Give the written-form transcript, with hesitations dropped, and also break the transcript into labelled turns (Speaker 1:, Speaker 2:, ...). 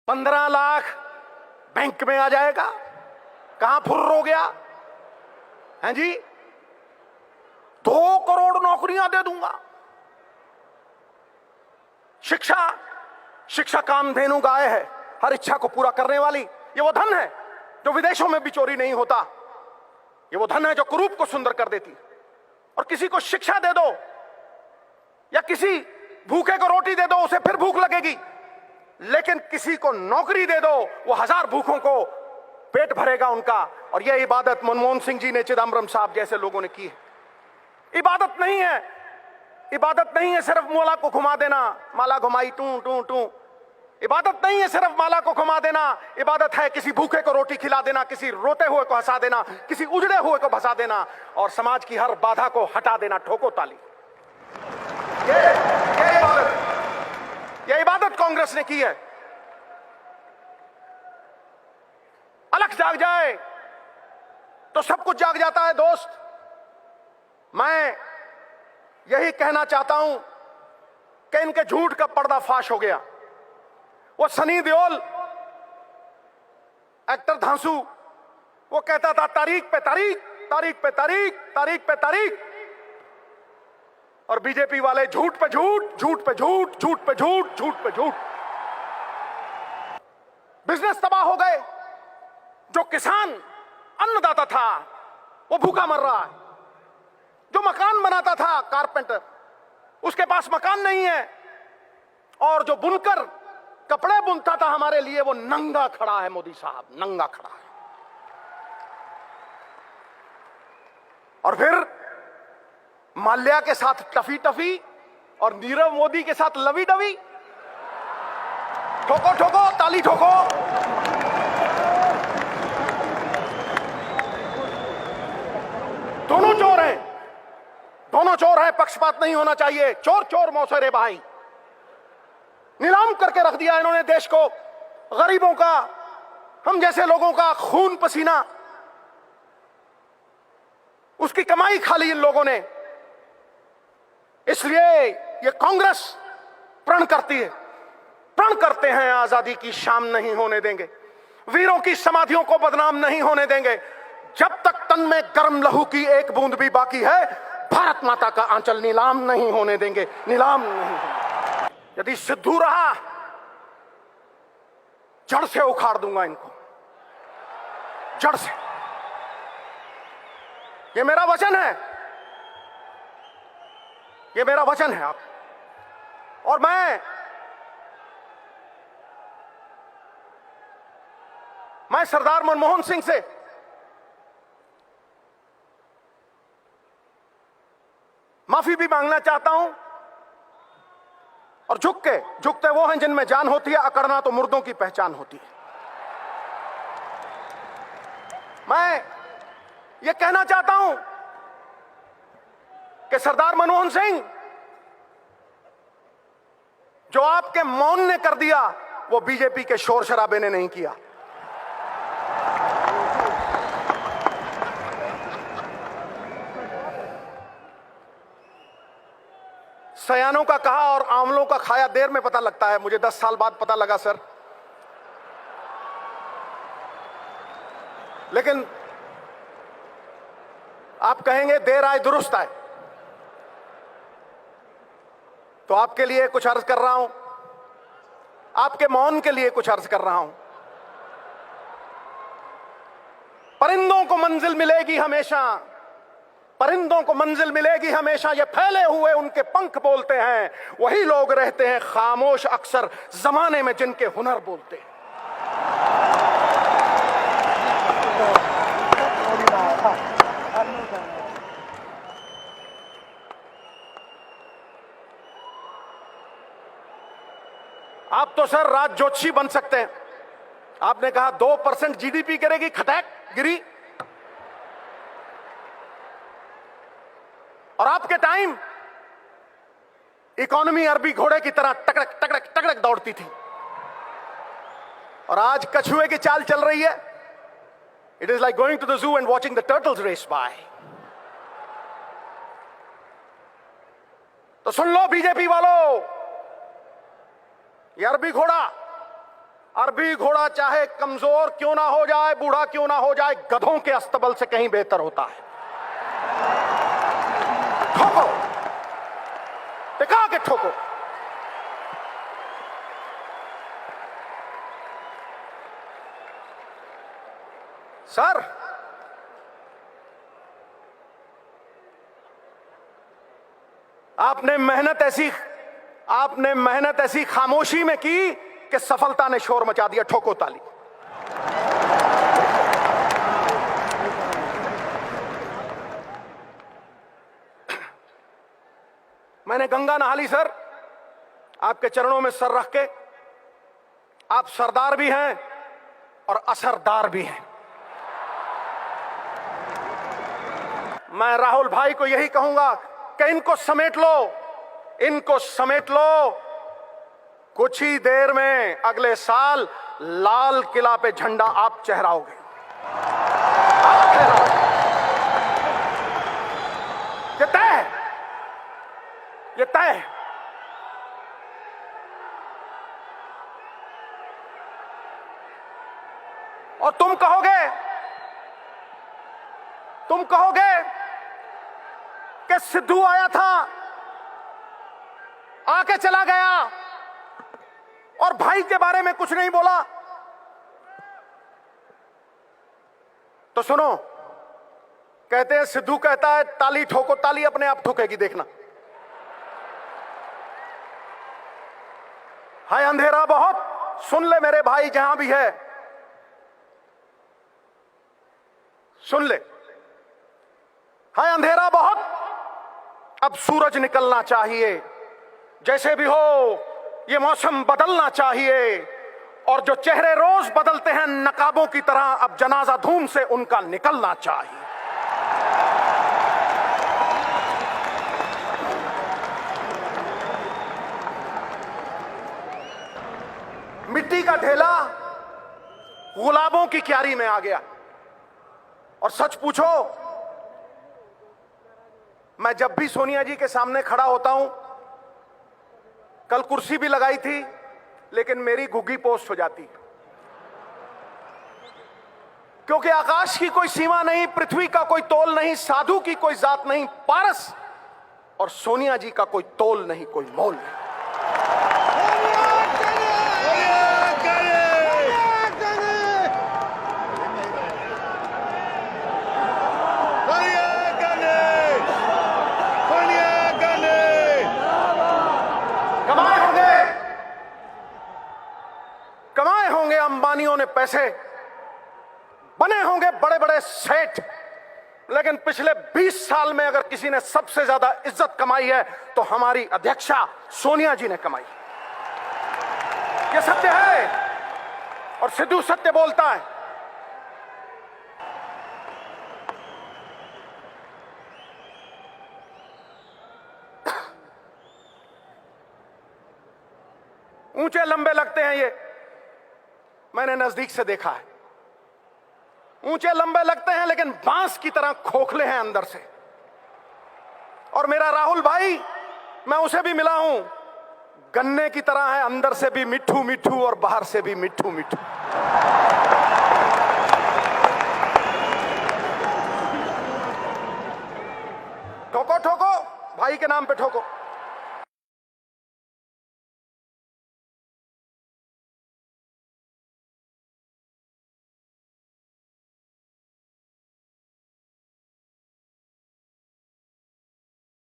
Speaker 1: 15 lakh bank में आ जाएगा। कहां फुर्र हो गया है जी? 2 करोड़ नौकरियां दे दूंगा। शिक्षा कामधेनु गाय है, हर इच्छा को पूरा करने वाली। ये वो धन है जो विदेशों में भी चोरी नहीं होता। ये वो धन है जो कुरूप को सुंदर कर देती। और किसी को शिक्षा दे दो या किसी भूखे को रोटी दे दो, उसे फिर भूख लगेगी। लेकिन किसी को नौकरी दे दो, वो 1000 भूखों को पेट भरेगा उनका। और यह इबादत मनमोहन सिंह जी ने, चिदम्बरम साहब जैसे लोगों ने की है। इबादत नहीं है, इबादत नहीं है सिर्फ माला को घुमा देना, माला घुमाई टू टू टू। इबादत नहीं है सिर्फ माला को घुमा देना, इबादत है किसी भूखे को रोटी खिला देना, किसी रोते हुए को हंसा देना, किसी उजड़े हुए को भसा देना और समाज की हर बाधा को हटा देना। ठोको ताली। ये इबादत कांग्रेस ने की है। अलख जाग जाए तो सब कुछ जाग जाता है दोस्त। मैं यही कहना चाहता हूं कि इनके झूठ का पर्दाफाश हो गया। वो सनी देओल एक्टर धांसू, वो कहता था तारीख पे तारीख, तारीख पे तारीख, तारीख पे तारीख। और बीजेपी वाले झूठ पे झूठ, झूठ पे झूठ, झूठ पे झूठ, झूठ पे झूठ। बिजनेस तबाह हो गए। जो किसान अन्नदाता था वो भूखा मर रहा है। जो मकान बनाता था कारपेंटर, उसके पास मकान नहीं है। और जो बुनकर कपड़े बुनता था हमारे लिए, वो नंगा खड़ा है। मोदी साहब नंगा खड़ा है। और फिर माल्या के साथ टफी टफी और नीरव मोदी के साथ लवी डवी। ठोको ठोको ताली ठोको। दोनों चोर हैं, दोनों चोर हैं। पक्षपात नहीं होना चाहिए। चोर चोर मौसेरे भाई। नीलाम करके रख दिया इन्होंने देश को। गरीबों का, हम जैसे लोगों का खून पसीना, उसकी कमाई खा ली इन लोगों ने। इसलिए ये कांग्रेस प्रण करती है, प्रण करते हैं आजादी की शाम नहीं होने देंगे, वीरों की समाधियों को बदनाम नहीं होने देंगे। जब तक तन में गर्म लहू की एक बूंद भी बाकी है, भारत माता का आंचल नीलाम नहीं होने देंगे, नीलाम नहीं होने। यदि सिद्धू रहा, जड़ से उखाड़ दूंगा इनको, जड़ से। ये मेरा वचन है, ये मेरा वचन है। आप और मैं सरदार मनमोहन सिंह से माफी भी मांगना चाहता हूं। और झुकते वो हैं जिनमें जान होती है, अकड़ना तो मुर्दों की पहचान होती है। मैं ये कहना चाहता हूं कि सरदार मनमोहन सिंह, जो आपके मौन ने कर दिया, वो बीजेपी के शोर शराबे ने नहीं किया। सयानों का कहा और आंवलों का खाया देर में पता लगता है। मुझे 10 साल बाद पता लगा सर। लेकिन आप कहेंगे देर आए दुरुस्त आए, तो आपके लिए कुछ अर्ज कर रहा हूं, आपके मौन के लिए कुछ अर्ज कर रहा हूं। परिंदों को मंजिल मिलेगी हमेशा, परिंदों को मंजिल मिलेगी हमेशा। ये फैले हुए उनके पंख बोलते हैं, वही लोग रहते हैं खामोश अक्सर जमाने में जिनके हुनर बोलते हैं। आप तो सर राज जोशी बन सकते हैं। आपने कहा 2% जीडीपी गिरेगी, खटैक गिरी। और आपके टाइम इकोनॉमी अरबी घोड़े की तरह टकड़क टकड़क टकड़क दौड़ती थी। और आज कछुए की चाल चल रही है। It is like going to the zoo and watching the turtles race by. तो सुन लो बीजेपी वालों, ये अरबी घोड़ा अरबी घोड़ा चाहे कमजोर क्यों ना हो जाए, बूढ़ा क्यों ना हो जाए, गधों के अस्तबल से कहीं बेहतर होता है। ठोको, टिका के ठोको। सर, आपने मेहनत ऐसी खामोशी में की कि सफलता ने शोर मचा दिया। ठोको ताली। मैंने गंगा नहा ली सर, आपके चरणों में सर रख के। आप सरदार भी हैं और असरदार भी हैं। मैं राहुल भाई को यही कहूंगा कि इनको समेट लो, इनको समेट लो। कुछ ही देर में अगले साल लाल किला पे झंडा आप चहराओगे। ये तय है, ये तय है। और तुम कहोगे कि सिद्धू आया था, आके चला गया और भाई के बारे में कुछ नहीं बोला। तो सुनो, कहते हैं सिद्धू कहता है ताली ठोको, ताली अपने आप ठोकेगी, देखना। हाय अंधेरा बहुत, सुन ले मेरे भाई जहां भी है, सुन ले। हाय अंधेरा बहुत, अब सूरज निकलना चाहिए। जैसे भी हो ये मौसम बदलना चाहिए। और जो चेहरे रोज बदलते हैं नकाबों की तरह, अब जनाजा धूम से उनका निकलना चाहिए। मिट्टी का ढेला गुलाबों की क्यारी में आ गया। और सच पूछो, मैं जब भी सोनिया जी के सामने खड़ा होता हूं, कल कुर्सी भी लगाई थी लेकिन मेरी घुग्गी पोस्ट हो जाती, क्योंकि आकाश की कोई सीमा नहीं, पृथ्वी का कोई तोल नहीं, साधु की कोई जात नहीं, पारस और सोनिया जी का कोई तोल नहीं, कोई मोल नहीं। कमाए होंगे अंबानियों ने पैसे, बने होंगे बड़े बड़े सेठ, लेकिन पिछले 20 साल में अगर किसी ने सबसे ज्यादा इज्जत कमाई है तो हमारी अध्यक्षा सोनिया जी ने कमाई। यह सत्य है और सिद्धू सत्य बोलता है। ऊंचे लंबे लगते हैं ये, मैंने नजदीक से देखा है। ऊंचे लंबे लगते हैं लेकिन बांस की तरह खोखले हैं अंदर से। और मेरा राहुल भाई, मैं उसे भी मिला हूं, गन्ने की तरह है, अंदर से भी मिठू मिठू और बाहर से भी मिठू मिठू। ठोको ठोको, भाई के नाम पे ठोको।